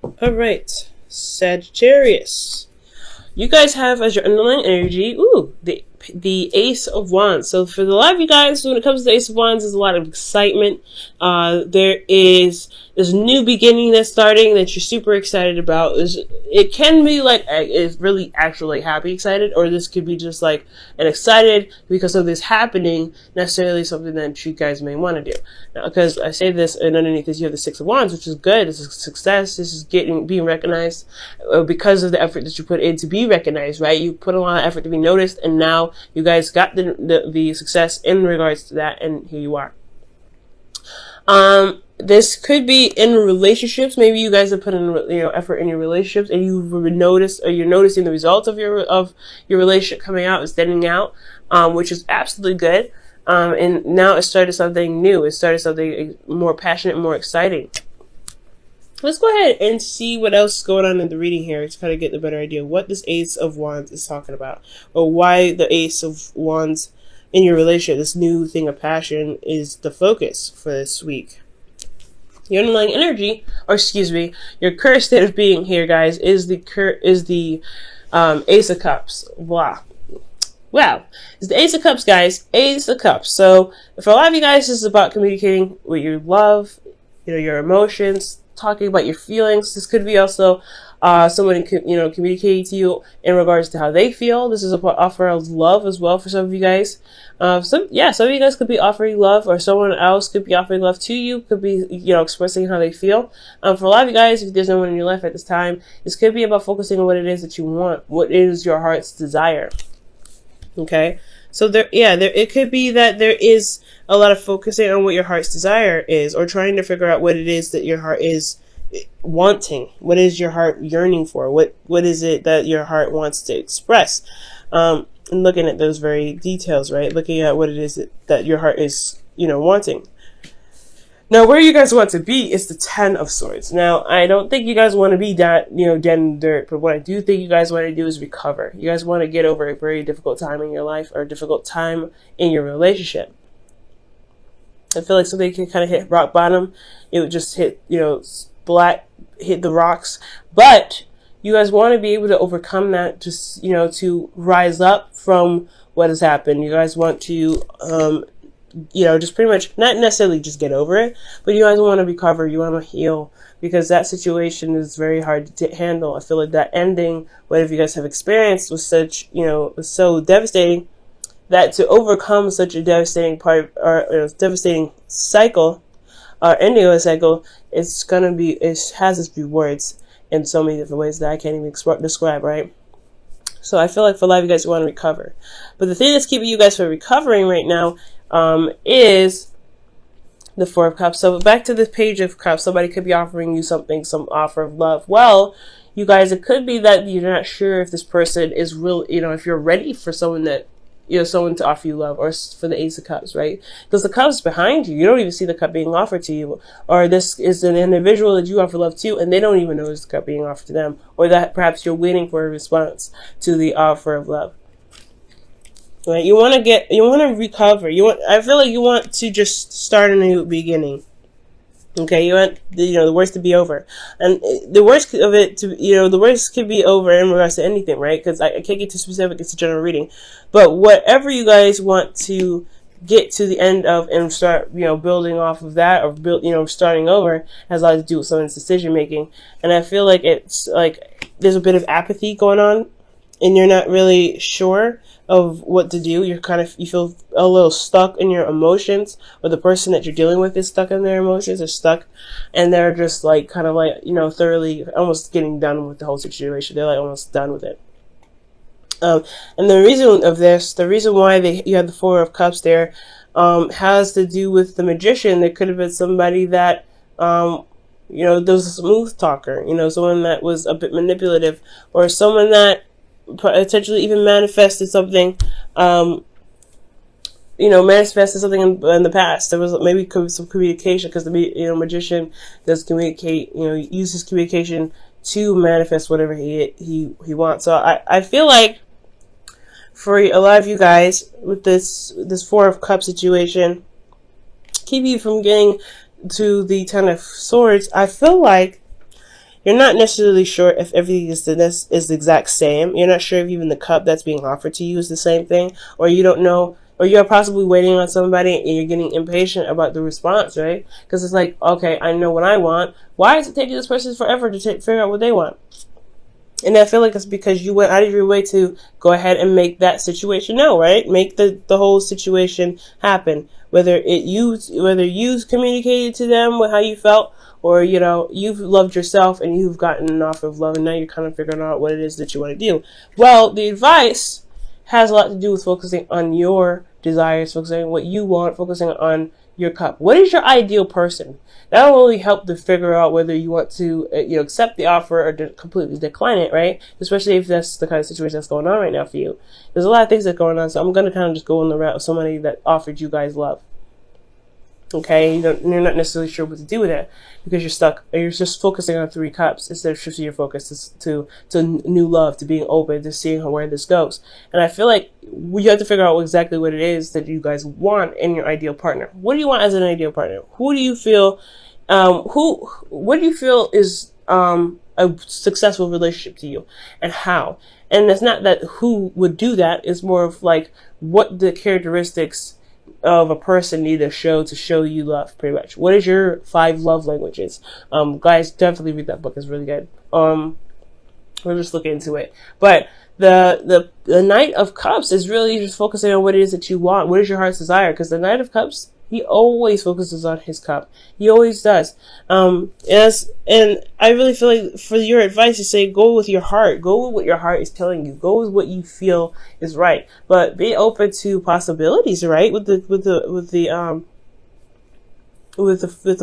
All right, Sagittarius. You guys have as your underlying energy, the Ace of Wands. So for a lot of you guys, when it comes to the Ace of Wands, there's a lot of excitement. There is this new beginning that's starting that you're super excited about. It can be like it's really actually happy excited, or this could be just like an excited because of this happening, necessarily something that you guys may want to do. Now, because I say this, and underneath this you have the Six of Wands, which is good. This is success. This is being recognized because of the effort that you put in to be recognized, right? You put a lot of effort to be noticed, and now you guys got the success in regards to that, and here you are. This could be in relationships. Maybe you guys have put in effort in your relationships, and you've noticed, or you're noticing the results of your relationship coming out and standing out, which is absolutely good. And now it started something new. It started something more passionate, more exciting. Let's go ahead and see what else is going on in the reading here to kind of get a better idea of what this Ace of Wands is talking about, or why the Ace of Wands in your relationship, this new thing of passion, is the focus for this week. Your underlying energy, or excuse me, your current state of being here, guys, is the Ace of Cups. Wow. Wow. It's the Ace of Cups, guys. Ace of Cups. So for a lot of you guys, this is about communicating with your love, your emotions, talking about your feelings. This could be also someone communicating to you in regards to how they feel. This is an offer of love as well for some of you guys. Some of you guys could be offering love, or someone else could be offering love to you. Could be expressing how they feel. For a lot of you guys, if there's no one in your life at this time, this could be about focusing on what it is that you want. What is your heart's desire? Okay. So it could be that there is a lot of focusing on what your heart's desire is, or trying to figure out what it is that your heart is wanting. What is your heart yearning for? What is it that your heart wants to express? And looking at those very details, right? Looking at what it is that your heart is, wanting. Now, where you guys want to be is the Ten of Swords. Now, I don't think you guys want to be that, dead in the dirt, but what I do think you guys want to do is recover. You guys want to get over a very difficult time in your life, or a difficult time in your relationship. I feel like something can kind of hit rock bottom. It would just hit, hit the rocks. But you guys want to be able to overcome that, just, to rise up from what has happened. You guys want to, just pretty much not necessarily just get over it, but you guys want to recover. You want to heal, because that situation is very hard to handle. I feel like that ending, whatever you guys have experienced, was such, was so devastating, that to overcome such a devastating devastating cycle, or ending of a cycle, it has its rewards in so many different ways that I can't even describe, right? So I feel like for a lot of you guys, you want to recover. But the thing that's keeping you guys from recovering right now is the Four of Cups. So back to the Page of Cups. Somebody could be offering you something, some offer of love. Well, you guys, it could be that you're not sure if this person is real, if you're ready for someone that, someone to offer you love, or for the Ace of Cups, right? Because the cup's behind you. You don't even see the cup being offered to you. Or this is an individual that you offer love to, and they don't even know there's the cup being offered to them. Or that perhaps you're waiting for a response to the offer of love. Right? You want to recover. I feel like you want to just start a new beginning. Okay, you want the worst to be over, and the worst of it the worst could be over in regards to anything, right? Because I can't get too specific. It's a general reading, but whatever you guys want to get to the end of and start building off of that, or starting over, has a lot to do with someone's decision making. And I feel like it's like there's a bit of apathy going on, and you're not really sure of what to do. You feel a little stuck in your emotions, or the person that you're dealing with is stuck in their emotions, or stuck, and they're just thoroughly almost getting done with the whole situation. They're almost done with it. And the reason why you have the Four of Cups there, has to do with the Magician. There could have been somebody that, there was a smooth talker, someone that was a bit manipulative, or someone that potentially even manifested something, in the past. There was maybe some communication, because the Magician does communicate, uses communication to manifest whatever he wants. So I feel like for a lot of you guys, with this Four of Cups situation, keep you from getting to the Ten of Swords, I feel like you're not necessarily sure if everything is the exact same. You're not sure if even the cup that's being offered to you is the same thing, or you don't know, or you're possibly waiting on somebody and you're getting impatient about the response, right? Because it's like, okay, I know what I want. Why is it taking this person forever to figure out what they want? And I feel like it's because you went out of your way to go ahead and make that situation know, right? Make the whole situation happen. Whether you communicated to them with how you felt, or, you know, you've loved yourself and you've gotten an offer of love and now you're kind of figuring out what it is that you want to do. Well, the advice has a lot to do with focusing on your desires, focusing on what you want, focusing on your cup. What is your ideal person? That will really help to figure out whether you want to, accept the offer or completely decline it, right? Especially if that's the kind of situation that's going on right now for you. There's a lot of things that's going on, so I'm going to kind of just go on the route of somebody that offered you guys love. Okay, you're not necessarily sure what to do with it because you're stuck. You're just focusing on 3 cups instead of shifting your focus to new love, to being open, to seeing where this goes. And I feel like you have to figure out exactly what it is that you guys want in your ideal partner. What do you want as an ideal partner? Who do you feel? What do you feel is a successful relationship to you, and how? And it's not that who would do that. It's more of like what the characteristics of a person need to show you love, pretty much. What is your 5 love languages? Guys, definitely read that book. It's really good. We'll just look into it. But the Knight of Cups is really just focusing on what it is that you want. What is your heart's desire? Because the Knight of Cups, he always focuses on his cup. He always does. And I really feel like for your advice, you say go with your heart. Go with what your heart is telling you. Go with what you feel is right. But be open to possibilities, right? With the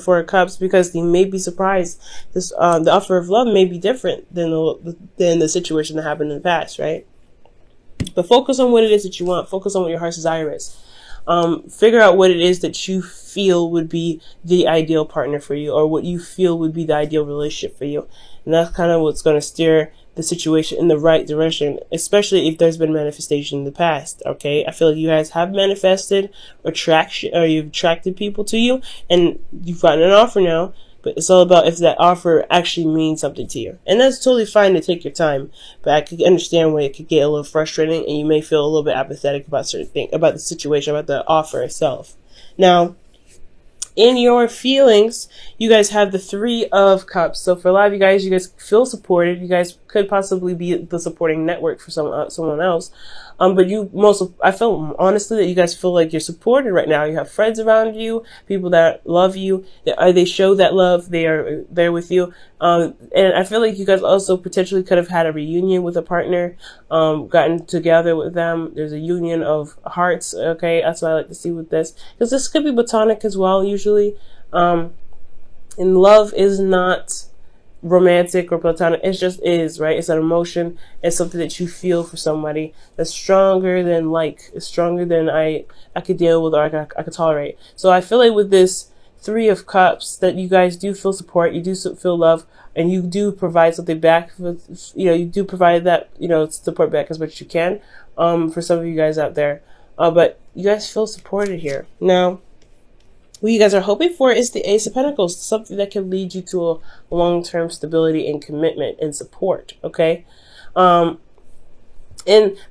4 of Cups, because you may be surprised. The offer of love may be different than the situation that happened in the past, right? But focus on what it is that you want. Focus on what your heart's desire is. Figure out what it is that you feel would be the ideal partner for you, or what you feel would be the ideal relationship for you. And that's kind of what's going to steer the situation in the right direction, especially if there's been manifestation in the past. Okay, I feel like you guys have manifested attraction, or you've attracted people to you, and you've gotten an offer now. But it's all about if that offer actually means something to you. And that's totally fine to take your time. But I could understand where it could get a little frustrating and you may feel a little bit apathetic about certain things, about the situation, about the offer itself. Now, in your feelings, you guys have the 3 of Cups. So for a lot of you guys feel supported. You guys could possibly be the supporting network for someone else. But I feel honestly that you guys feel like you're supported right now. You have friends around you, people that love you. They show that love. They are there with you. And I feel like you guys also potentially could have had a reunion with a partner, gotten together with them. There's a union of hearts. Okay, that's what I like to see with this, because this could be platonic as well. Usually, and love is not romantic or platonic. It just is, right? It's an emotion. It's something that you feel for somebody that's stronger than it's stronger than I could deal with, or I could tolerate. So I feel like with this 3 of Cups that you guys do feel support, you do feel love, and you do provide something back. You do provide that, support back as much as you can, for some of you guys out there. But you guys feel supported here. Now, what you guys are hoping for is the Ace of Pentacles, something that can lead you to a long-term stability and commitment and support, okay? And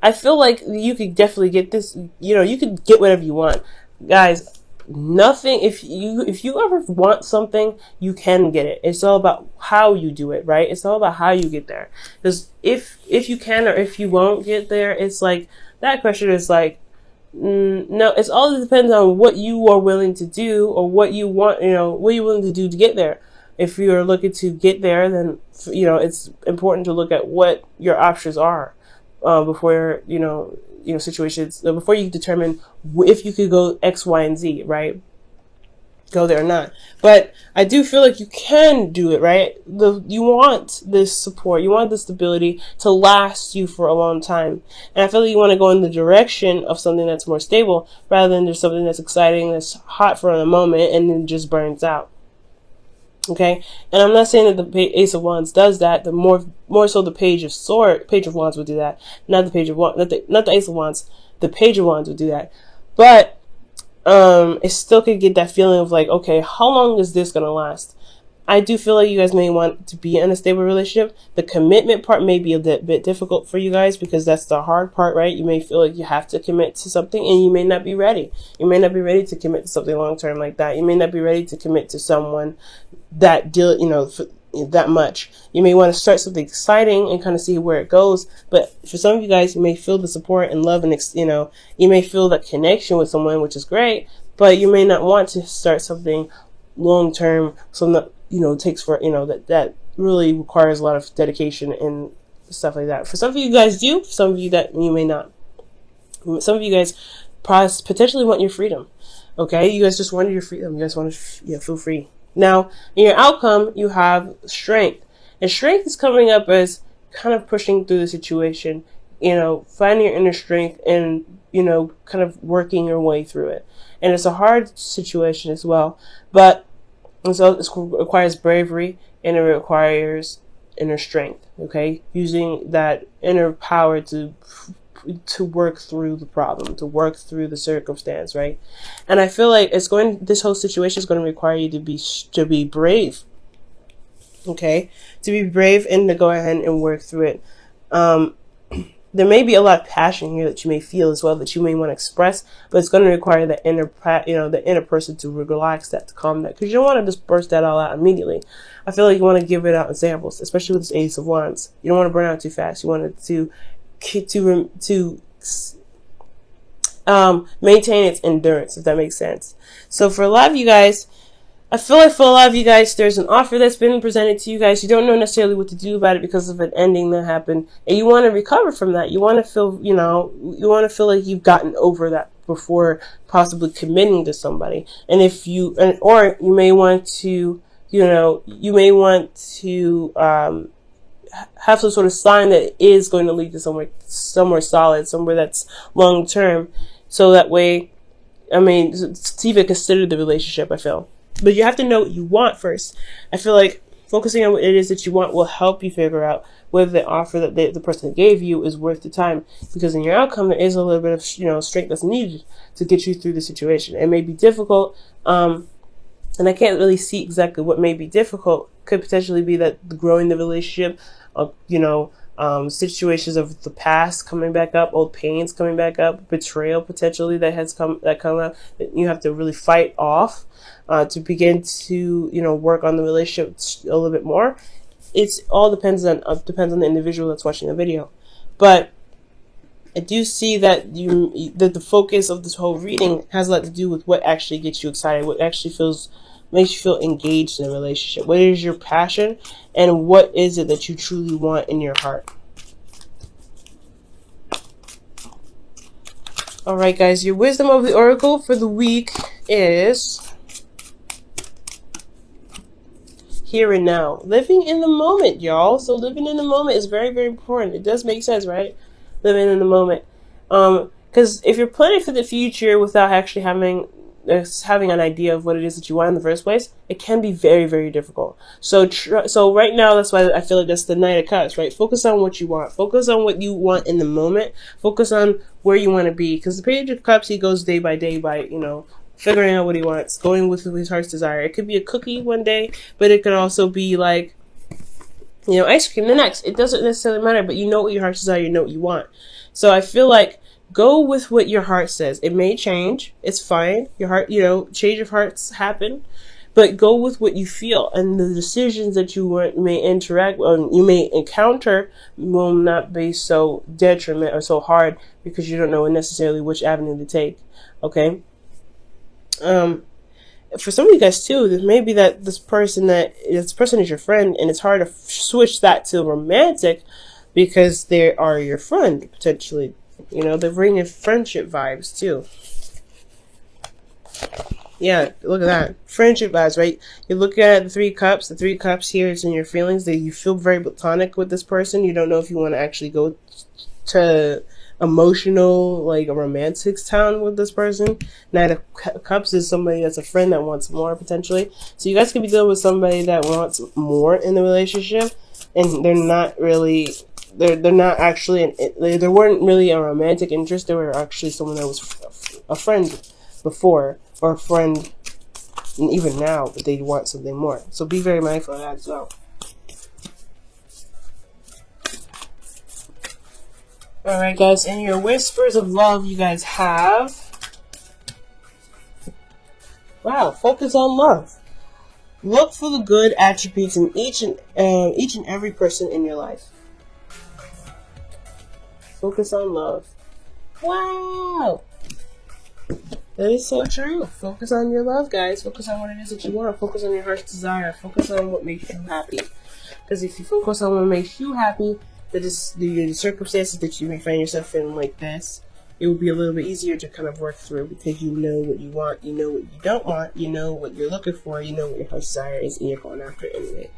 I feel like you could definitely get this, you could get whatever you want. Guys, nothing, if you ever want something, you can get it. It's all about how you do it, right? It's all about how you get there. Because if you can or if you won't get there, it's like, that question is like, no, it's all depends on what you are willing to do, or what you want, what you're willing to do to get there. If you're looking to get there, then, it's important to look at what your options are, before, situations, before you determine if you could go X, Y, and Z, right? Go there or not. But I do feel like you can do it, right? You want this support, you want this stability to last you for a long time. And I feel like you want to go in the direction of something that's more stable, rather than just something that's exciting, that's hot for a moment, and then just burns out. Okay? And I'm not saying that the Ace of Wands does that. The more so the Page of Wands would do that. Not the Page of Wands, not the Ace of Wands. The Page of Wands would do that. But it still could get that feeling of like, okay, how long is this gonna last? I do feel like you guys may want to be in a stable relationship. The commitment part may be a bit difficult for you guys because that's the hard part, right? You may feel like you have to commit to something and you may not be ready. You may not be ready to commit to something long term like that. You may not be ready to commit to someone that that much. You may want to start something exciting and kind of see where it goes. But for some of you guys, you may feel the support and love and, you may feel that connection with someone, which is great, but you may not want to start something long term, something that takes for that really requires a lot of dedication and stuff like that. For some of you guys do, for some of you that you may not. Some of you guys potentially want your freedom. Okay, you guys just wanted your freedom. You guys want to feel free. Now, in your outcome, you have strength, and strength is coming up as kind of pushing through the situation. Finding your inner strength and kind of working your way through it. And it's a hard situation as well, but so it requires bravery and it requires inner strength. Okay, using that inner power to work through the problem, to work through the circumstance, right? And I feel like this whole situation is going to require you to be brave. Okay, to be brave and to go ahead and work through it. There may be a lot of passion here that you may feel as well that you may want to express, but it's going to require the inner person to relax that, to calm that, because you don't want to just burst that all out immediately. I feel like you want to give it out in samples, especially with this Ace of Wands. You don't want to burn out too fast. You want it to maintain its endurance, if that makes sense. So for a lot of you guys, I feel like for a lot of you guys, there's an offer that's been presented to you guys. You don't know necessarily what to do about it because of an ending that happened, and you want to recover from that. You want to feel, you want to feel like you've gotten over that before possibly committing to somebody. And or you may want to, have some sort of sign that is going to lead to somewhere solid, somewhere that's long term. So that way, to even consider the relationship, I feel. But you have to know what you want first. I feel like focusing on what it is that you want will help you figure out whether the offer that the person gave you is worth the time. Because in your outcome, there is a little bit of strength that's needed to get you through the situation. It may be difficult, and I can't really see exactly what may be difficult. Could potentially be that growing the relationship, situations of the past coming back up, old pains coming back up, betrayal potentially that come up that you have to really fight off to begin to work on the relationship a little bit more. It's all depends on the individual that's watching the video, but I do see that that the focus of this whole reading has a lot to do with what actually gets you excited, what actually makes you feel engaged in a relationship. What is your passion, and what is it that you truly want in your heart? All right, guys, your wisdom of the oracle for the week is here and now. Living in the moment, y'all. So living in the moment is very, very important. It does make sense, right? Living in the moment. Because if you're planning for the future without actually having an idea of what it is that you want in the first place, it can be very, very difficult. So right now, that's why I feel like that's the Knight of Cups, right? Focus on what you want. Focus on what you want in the moment. Focus on where you want to be. Because the Page of Cups, he goes day by day by, figuring out what he wants, going with his heart's desire. It could be a cookie one day, but it could also be like, ice cream the next. It doesn't necessarily matter, but you know what your heart's desire, you know what you want. So I feel like go with what your heart says. It may change. It's fine. Your heart, change of hearts happen, but go with what you feel, and the decisions that you may interact with, you may encounter, will not be so detriment or so hard because you don't know necessarily which avenue to take. Okay. For some of you guys too, there may be that this person is your friend, and it's hard to switch that to romantic because they are your friend potentially. They're bringing friendship vibes too. Yeah, look at that. Friendship vibes, right? You look at the Three Cups. The Three Cups here is in your feelings. That you feel very platonic with this person. You don't know if you want to actually go to emotional, like a romantic town with this person. Knight of Cups is somebody that's a friend that wants more potentially. So you guys could be dealing with somebody that wants more in the relationship, and they're not really. They weren't really a romantic interest. They were actually someone that was a friend before, or a friend and even now that they want something more. So be very mindful of that as well. Alright guys, in your whispers of love you guys have, wow, focus on love. Look for the good attributes in each and every person in your life. Focus on love. Wow! That is so true. Focus on your love, guys. Focus on what it is that you want. Focus on your heart's desire. Focus on what makes you happy. Because if you focus on what makes you happy, the circumstances that you may find yourself in like this, it will be a little bit easier to kind of work through, because you know what you want, you know what you don't want, you know what you're looking for, you know what your heart's desire is, and you're going after it anyway.